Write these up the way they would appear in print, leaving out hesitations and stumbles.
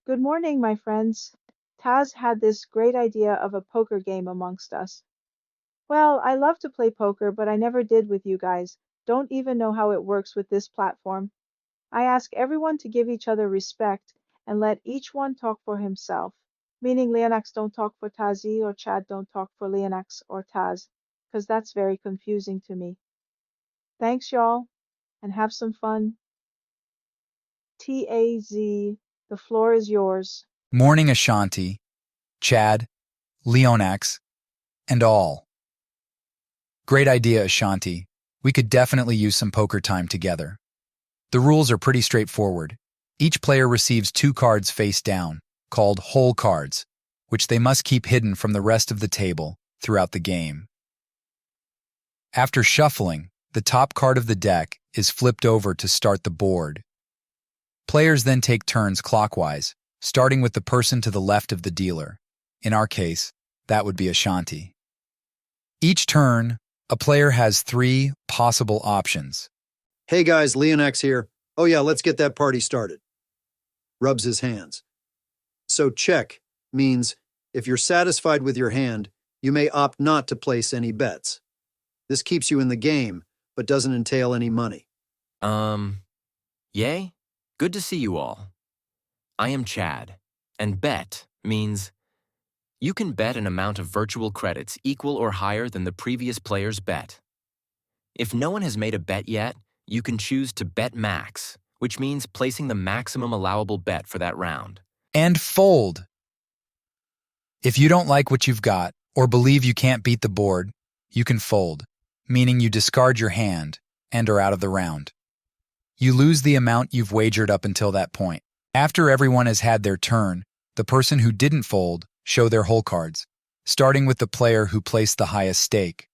Good morning, my friends. Taz had this great idea of a poker game amongst us. Well, I love to play poker, but I never did with you guys. Don't even know how it works with this platform. I ask everyone to give each other respect and let each one talk for himself, meaning Leonax don't talk for Tazi or Chad don't talk for Leonax or Taz, because that's very confusing to me. Thanks, y'all, and have some fun. TAZ, the floor is yours. Morning Ashanti, Chad, Leonax, and all. Great idea, Ashanti. We could definitely use some poker time together. The rules are pretty straightforward. Each player receives two cards face down, called whole cards, which they must keep hidden from the rest of the table throughout the game. After shuffling, the top card of the deck is flipped over to start the board. Players then take turns clockwise, starting with the person to the left of the dealer. In our case, that would be Ashanti. Each turn, a player has three possible options. Hey guys, Leonax here. Oh yeah, let's get that party started. Rubs his hands. So check means if you're satisfied with your hand, you may opt not to place any bets. This keeps you in the game, but doesn't entail any money. Yay? Good to see you all. I am Chad, and bet means you can bet an amount of virtual credits equal or higher than the previous player's bet. If no one has made a bet yet, you can choose to bet max, which means placing the maximum allowable bet for that round. And fold. If you don't like what you've got, or believe you can't beat the board, you can fold, meaning you discard your hand and are out of the round. You lose the amount you've wagered up until that point. After everyone has had their turn, the person who didn't fold show their whole cards, starting with the player who placed the highest stake.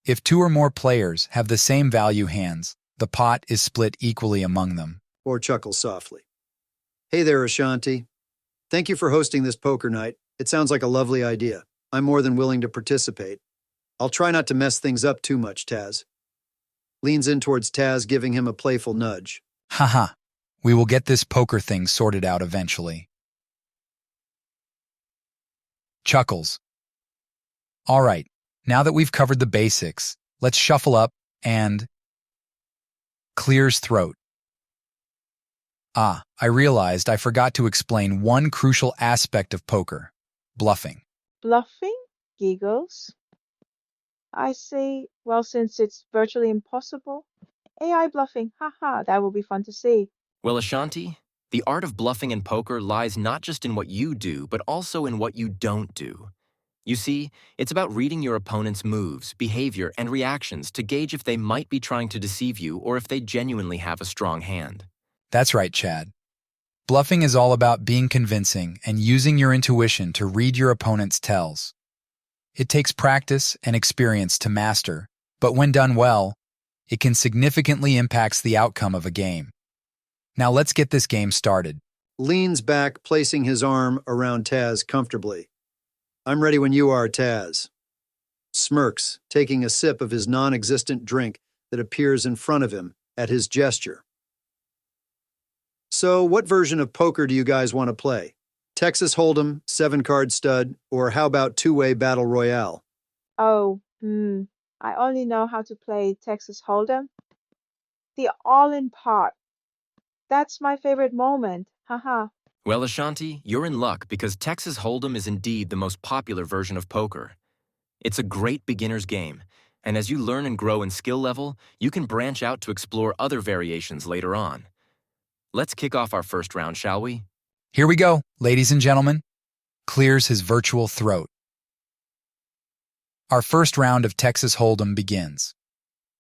If two or more players have the same value hands, the pot is split equally among them. Or chuckles softly. Hey there, Ashanti. Thank you for hosting this poker night. It sounds like a lovely idea. I'm more than willing to participate. I'll try not to mess things up too much, Taz. Leans in towards Taz, giving him a playful nudge. Haha, we will get this poker thing sorted out eventually. Chuckles. All right, now that we've covered the basics, let's shuffle up and clears throat. I realized I forgot to explain one crucial aspect of poker, bluffing. Bluffing? Giggles. I say, well, since it's virtually impossible. AI bluffing, haha, that will be fun to see. Well, Ashanti, the art of bluffing in poker lies not just in what you do, but also in what you don't do. You see, it's about reading your opponent's moves, behavior, and reactions to gauge if they might be trying to deceive you or if they genuinely have a strong hand. That's right, Chad. Bluffing is all about being convincing and using your intuition to read your opponent's tells. It takes practice and experience to master, but when done well, it can significantly impact the outcome of a game. Now let's get this game started. Leans back, placing his arm around Taz comfortably. I'm ready when you are, Taz. Smirks, taking a sip of his non-existent drink that appears in front of him at his gesture. So, what version of poker do you guys want to play? Texas Holdem, 7-card stud, or how about two-way battle royale? Oh, I only know how to play Texas Hold'em. The all-in pot. That's my favorite moment, haha. Well, Ashanti, you're in luck because Texas Hold'em is indeed the most popular version of poker. It's a great beginner's game, and as you learn and grow in skill level, you can branch out to explore other variations later on. Let's kick off our first round, shall we? Here we go, ladies and gentlemen. Clears his virtual throat. Our first round of Texas Hold'em begins.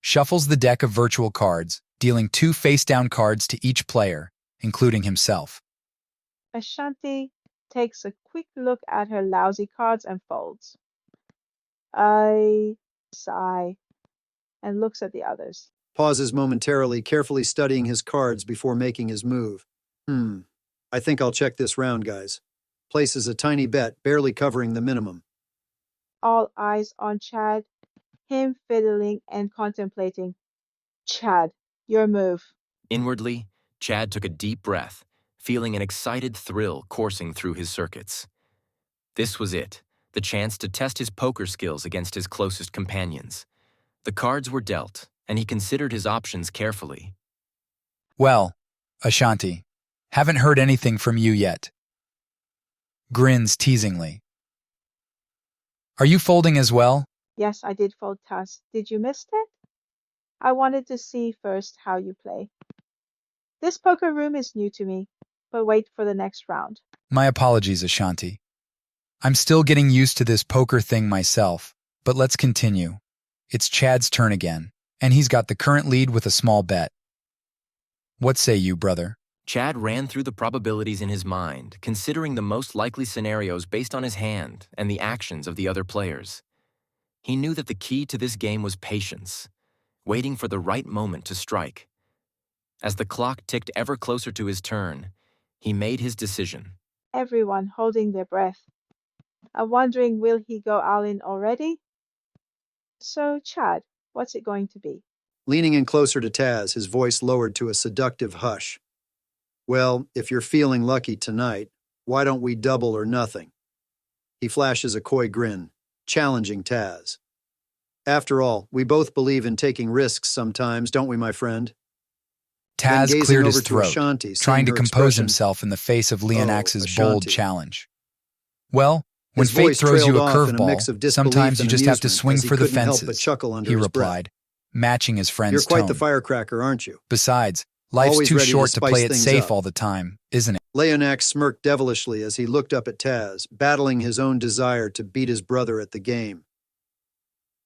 Shuffles the deck of virtual cards, dealing two face-down cards to each player, including himself. Ashanti takes a quick look at her lousy cards and folds. I sigh and looks at the others. Pauses momentarily, carefully studying his cards before making his move. I think I'll check this round, guys. Places a tiny bet, barely covering the minimum. All eyes on Chad, him fiddling and contemplating. Chad, your move. Inwardly, Chad took a deep breath, feeling an excited thrill coursing through his circuits. This was it, the chance to test his poker skills against his closest companions. The cards were dealt, and he considered his options carefully. Well, Ashanti, haven't heard anything from you yet. Grins teasingly. Are you folding as well? Yes, I did fold Taz. Did you miss it? I wanted to see first how you play. This poker room is new to me, but wait for the next round. My apologies, Ashanti. I'm still getting used to this poker thing myself, but let's continue. It's Chad's turn again, and he's got the current lead with a small bet. What say you, brother? Chad ran through the probabilities in his mind, considering the most likely scenarios based on his hand and the actions of the other players. He knew that the key to this game was patience, waiting for the right moment to strike. As the clock ticked ever closer to his turn, he made his decision. Everyone holding their breath. I'm wondering, will he go all in already? So, Chad, what's it going to be? Leaning in closer to Taz, his voice lowered to a seductive hush. Well, if you're feeling lucky tonight, why don't we double or nothing? He flashes a coy grin, challenging Taz. After all, we both believe in taking risks sometimes, don't we, my friend? Then Taz gazing cleared over his to throat, Ashanti, trying seeing to her compose expression, himself in the face of Leonax's Ashanti. bold challenge. Well, when His fate voice throws you a trailed off in a mix curveball, of disbelief sometimes you and just have to amusement swing as he for the couldn't help but fences, chuckle under he his breath. replied, matching his friend's You're quite tone. the firecracker, aren't you? Besides, life's Always too ready to short to spice play it things safe up. all the time, isn't it? Leonax smirked devilishly as he looked up at Taz, battling his own desire to beat his brother at the game.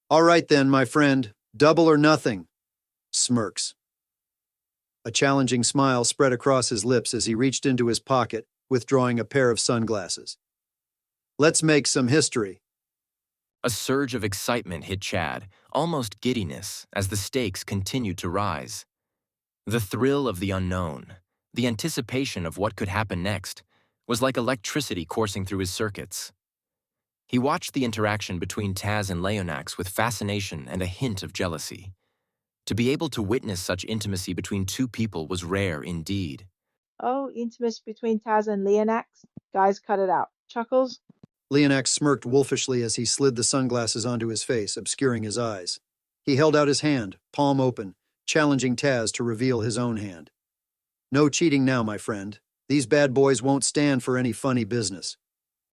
All right then, my friend, double or nothing. Smirks. A challenging smile spread across his lips as he reached into his pocket, withdrawing a pair of sunglasses. Let's make some history. A surge of excitement hit Chad, almost giddiness, as the stakes continued to rise. The thrill of the unknown, the anticipation of what could happen next, was like electricity coursing through his circuits. He watched the interaction between Taz and Leonax with fascination and a hint of jealousy. To be able to witness such intimacy between two people was rare indeed. Oh, intimacy between Taz and Leonax? Guys, cut it out. Chuckles? Leonax smirked wolfishly as he slid the sunglasses onto his face, obscuring his eyes. He held out his hand, palm open, challenging Taz to reveal his own hand. No cheating now, my friend. These bad boys won't stand for any funny business.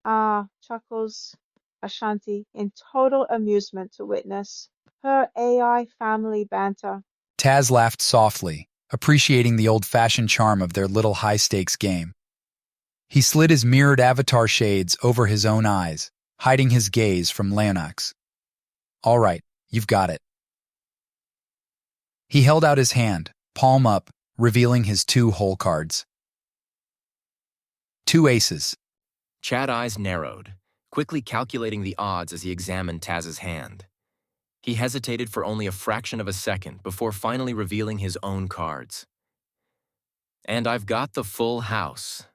Ah, chuckles Ashanti, in total amusement to witness her AI family banter. Taz laughed softly, appreciating the old-fashioned charm of their little high-stakes game. He slid his mirrored avatar shades over his own eyes, hiding his gaze from Leonax. All right, you've got it. He held out his hand, palm up, revealing his 2 hole cards. 2 aces. Chad's eyes narrowed, quickly calculating the odds as he examined Taz's hand. He hesitated for only a fraction of a second before finally revealing his own cards. And I've got the full house.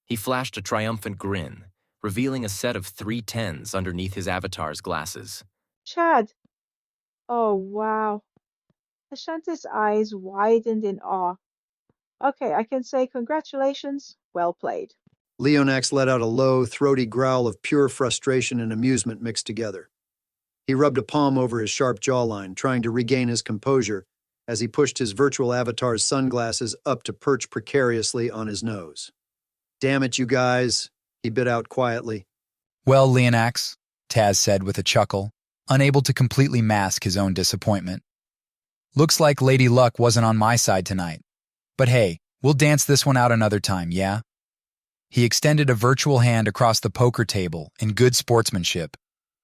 He flashed a triumphant grin, revealing a set of 3 10s underneath his avatar's glasses. Chad! Oh, wow. Ashanti's eyes widened in awe. Okay, I can say congratulations. Well played. Leonax let out a low, throaty growl of pure frustration and amusement mixed together. He rubbed a palm over his sharp jawline, trying to regain his composure as he pushed his virtual avatar's sunglasses up to perch precariously on his nose. Damn it, you guys, he bit out quietly. Well, Leonax, Taz said with a chuckle, unable to completely mask his own disappointment. Looks like Lady Luck wasn't on my side tonight. But hey, we'll dance this one out another time, yeah? He extended a virtual hand across the poker table in good sportsmanship,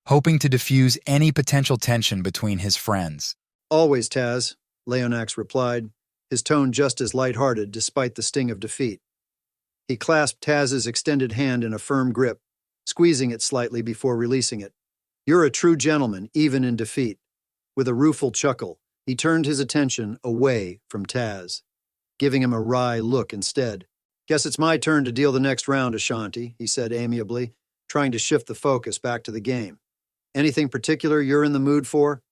hoping to diffuse any potential tension between his friends. Always, Taz, Leonax replied, his tone just as lighthearted despite the sting of defeat. He clasped Taz's extended hand in a firm grip, squeezing it slightly before releasing it. You're a true gentleman, even in defeat. With a rueful chuckle, he turned his attention away from Taz, giving him a wry look instead. Guess it's my turn to deal the next round, Ashanti, he said amiably, trying to shift the focus back to the game. Anything particular you're in the mood for?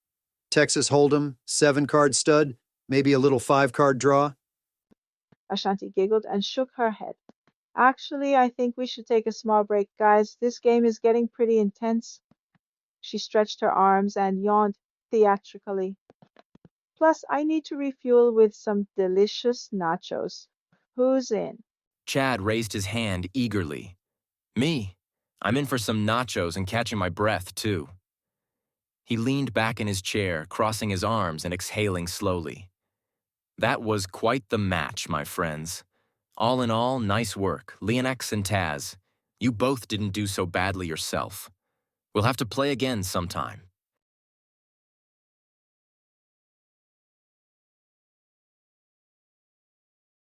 Texas Holdem, 7-card stud, maybe a little 5-card draw? Ashanti giggled and shook her head. Actually, I think we should take a small break, guys. This game is getting pretty intense. She stretched her arms and yawned theatrically. Plus, I need to refuel with some delicious nachos. Who's in? Chad raised his hand eagerly. Me. I'm in for some nachos and catching my breath, too. He leaned back in his chair, crossing his arms and exhaling slowly. That was quite the match, my friends. All in all, nice work, Leonax and Taz. You both didn't do so badly yourself. We'll have to play again sometime.